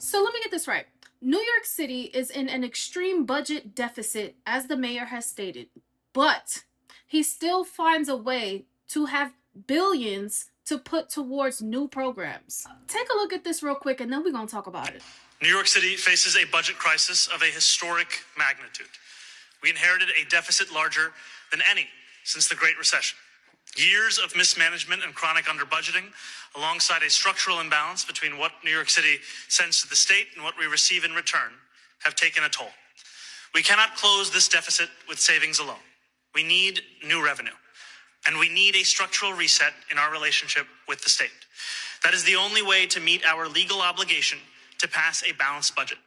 So let me get this right. New York City is in an extreme budget deficit, as the mayor has stated, but he still finds a way to have billions to put towards new programs. Take a look at this real quick and then we're going to talk about it. New York City faces a budget crisis of a historic magnitude. We inherited a deficit larger than any since the Great Recession. Years of mismanagement and chronic underbudgeting, alongside a structural imbalance between what New York City sends to the state and what we receive in return, have taken a toll. We cannot close this deficit with savings alone. We need new revenue, and we need a structural reset in our relationship with the state. That is the only way to meet our legal obligation to pass a balanced budget,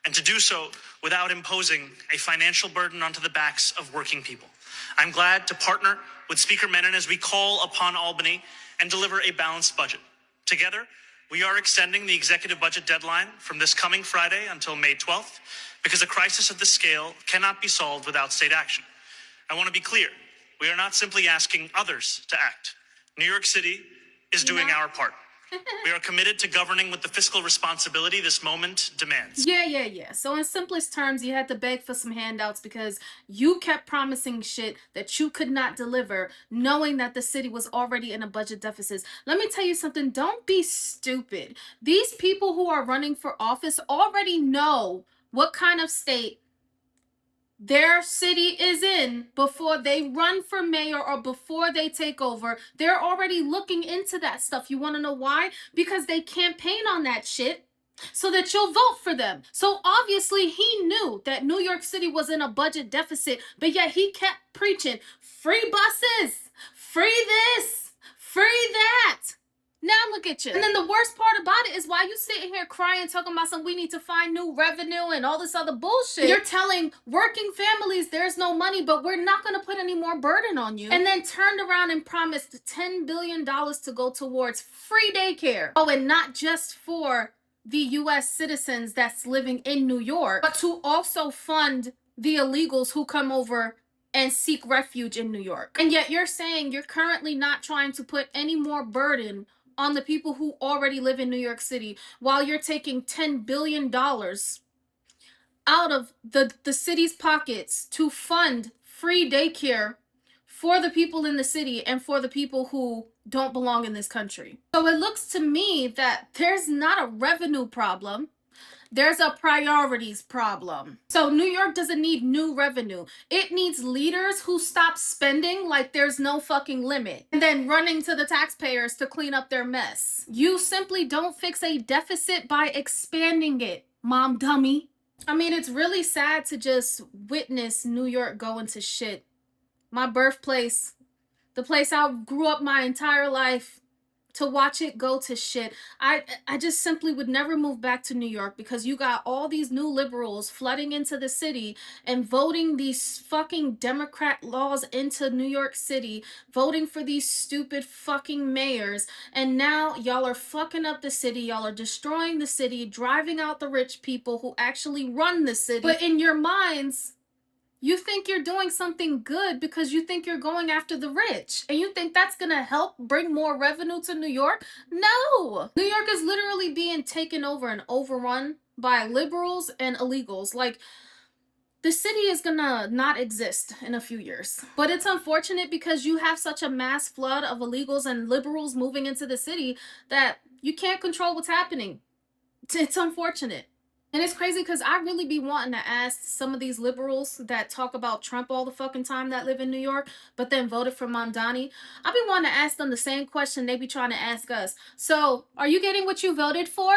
and to do so without imposing a financial burden onto the backs of working people. I'm glad to partner with Speaker Menon as we call upon Albany and deliver a balanced budget. Together, we are extending the executive budget deadline from this coming Friday until May 12th, because a crisis of this scale cannot be solved without state action. I want to be clear, we are not simply asking others to act. New York City is doing our part. We are committed to governing with the fiscal responsibility this moment demands. Yeah. So in simplest terms, you had to beg for some handouts because you kept promising shit that you could not deliver, knowing that the city was already in a budget deficit. Let me tell you something. Don't be stupid. These people who are running for office already know what kind of state their city is in before they run for mayor or before they take over. They're already looking into that stuff. You want to know why? Because they campaign on that shit so that you'll vote for them. So obviously he knew that New York City was in a budget deficit, but yet he kept preaching free buses, free this, free that. Now look at you. And then the worst part about it is while you sitting here crying, talking about some we need to find new revenue and all this other bullshit, you're telling working families there's no money, but we're not going to put any more burden on you. And then turned around and promised $10 billion to go towards free daycare. Oh, and not just for the U.S. citizens that's living in New York, but to also fund the illegals who come over and seek refuge in New York. And yet you're saying you're currently not trying to put any more burden on the people who already live in New York City, while you're taking $10 billion out of the city's pockets to fund free daycare for the people in the city and for the people who don't belong in this country. So it looks to me that there's not a revenue problem. There's a priorities problem. So New York doesn't need new revenue. It needs leaders who stop spending like there's no fucking limit and then running to the taxpayers to clean up their mess. You simply don't fix a deficit by expanding it, mom dummy. I mean, it's really sad to just witness New York go into shit. My birthplace, the place I grew up my entire life, to watch it go to shit. I just simply would never move back to New York because you got all these new liberals flooding into the city and voting these fucking Democrat laws into New York City, voting for these stupid fucking mayors, and now y'all are fucking up the city, y'all are destroying the city, driving out the rich people who actually run the city. But in your minds, you think you're doing something good because you think you're going after the rich. And you think that's going to help bring more revenue to New York? No! New York is literally being taken over and overrun by liberals and illegals. Like, the city is going to not exist in a few years. But it's unfortunate because you have such a mass flood of illegals and liberals moving into the city that you can't control what's happening. It's unfortunate. And it's crazy because I really be wanting to ask some of these liberals that talk about Trump all the fucking time that live in New York, but then voted for Mamdani. I be wanting to ask them the same question they be trying to ask us. So, are you getting what you voted for?